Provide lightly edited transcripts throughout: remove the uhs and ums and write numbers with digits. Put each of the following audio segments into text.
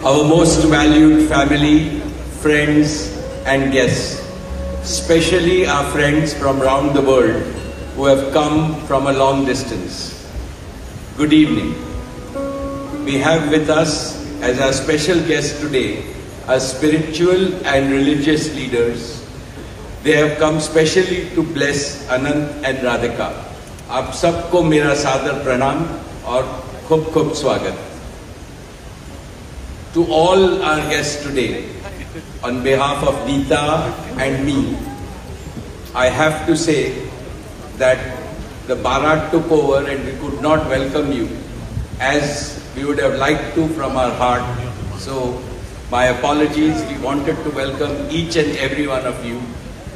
our most valued family, friends and guests, especially our friends from around the world who have come from a long distance. Good evening. We have with us as our special guests today our spiritual and religious leaders. They have come specially to bless Anant and Radhika. आप सबको मेरा सादर प्रणाम और खूब खूब स्वागत. To all our guests today, on behalf of Neeta and me, I have to say that the Bharat took over and we could not welcome you as we would have liked to from our heart. So my apologies. We wanted to welcome each and every one of you,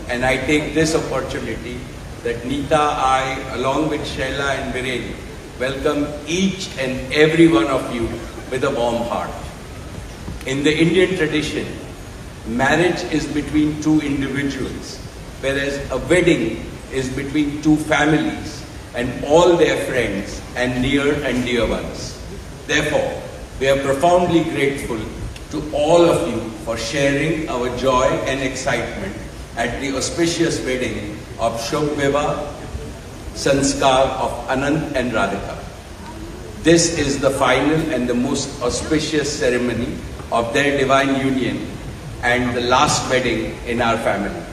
and I take this opportunity that Neeta, I, along with Shaila and Viren, welcome each and every one of you with a warm heart. In the Indian tradition, marriage is between two individuals, whereas a wedding is between two families and all their friends and near and dear ones. Therefore, we are profoundly grateful to all of you for sharing our joy and excitement at the auspicious wedding of Shobh Vivah Sanskar of Anant and Radhika. This is the final and the most auspicious ceremony of their divine union and the last wedding in our family.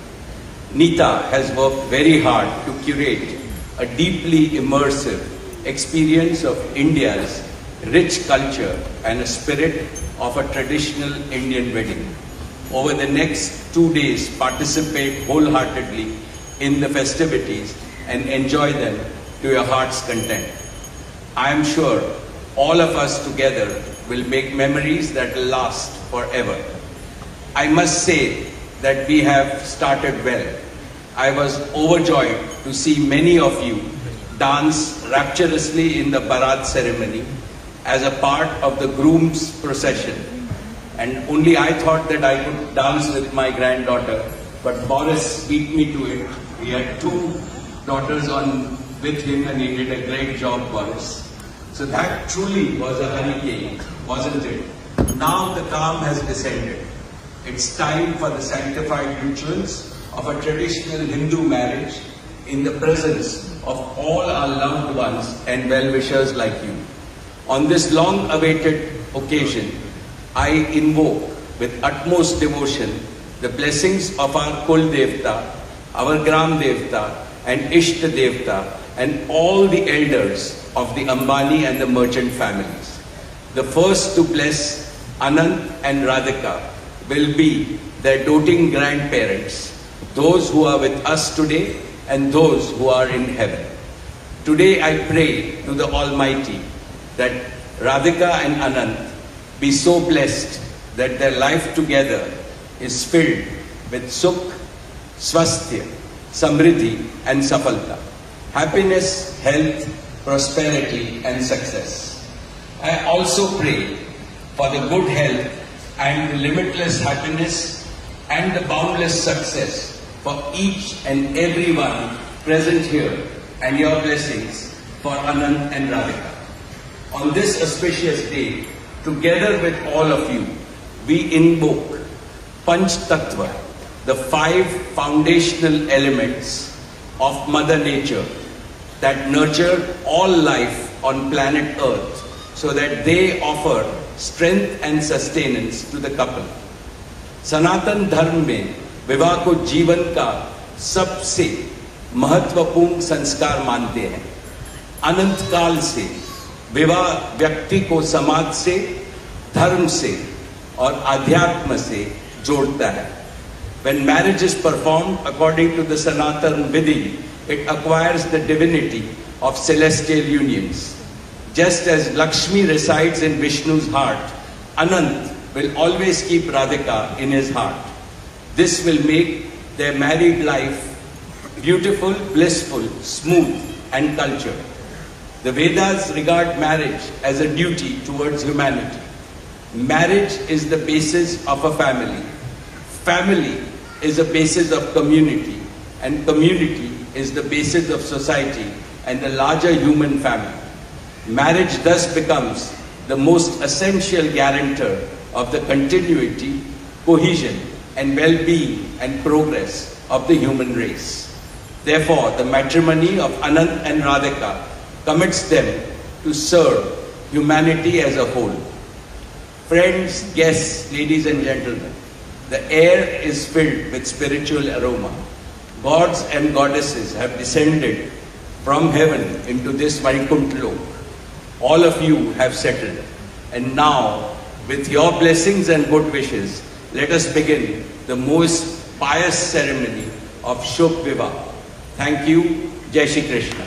Neeta has worked very hard to curate a deeply immersive experience of India's rich culture and a spirit of a traditional Indian wedding. Over the next 2 days, participate wholeheartedly in the festivities and enjoy them to your heart's content. I am sure all of us together will make memories that will last forever. I must say that we have started well. I was overjoyed to see many of you dance rapturously in the Bharat ceremony as a part of the groom's procession. And only I thought that I could dance with my granddaughter, but Boris beat me to it. He had 2 daughters on with him and he did a great job, Boris. So that truly was a hurricane, wasn't it? Now the calm has descended. It's time for the sanctified rituals of a traditional Hindu marriage in the presence of all our loved ones and well-wishers like you. On this long-awaited occasion, I invoke with utmost devotion the blessings of our Kul Devta, our Gram Devta and Ishta Devta and all the elders of the Ambani and the merchant families. The first to bless Anant and Radhika will be their doting grandparents, those who are with us today and those who are in heaven. Today I pray to the Almighty that Radhika and Anant be so blessed that their life together is filled with Sukh, Swasthya, Samriddhi and Safalta, happiness, health, prosperity and success. I also pray for the good health and the limitless happiness and the boundless success for each and every one present here and your blessings for Anant and Radhika. On this auspicious day, together with all of you, we invoke Panch Tattva, the 5 foundational elements of Mother Nature that nurture all life on planet Earth so that they offer strength and sustenance to the couple. Sanatan Dharma में विवाह को जीवन का सबसे महत्वपूर्ण संस्कार मानते हैं. अनंत काल से विवाह व्यक्ति को समाज से, धर्म से और आध्यात्म से जोड़ता है. When marriage is performed according to the Sanatan Vidhi, it acquires the divinity of celestial unions. Just as Lakshmi resides in Vishnu's heart, Anant will always keep Radhika in his heart. This will make their married life beautiful, blissful, smooth and cultured. The Vedas regard marriage as a duty towards humanity. Marriage is the basis of a family. Family is the basis of community, and community is the basis of society and the larger human family. Marriage thus becomes the most essential guarantor of the continuity, cohesion, and well-being and progress of the human race. Therefore, the matrimony of Anant and Radhika commits them to serve humanity as a whole. Friends, guests, ladies and gentlemen, the air is filled with spiritual aroma. Gods and goddesses have descended from heaven into this Vaikuntha Lok. All of you have settled. And now, with your blessings and good wishes, let us begin the most pious ceremony of Shubh Vivah. Thank you. Jai Shri Krishna.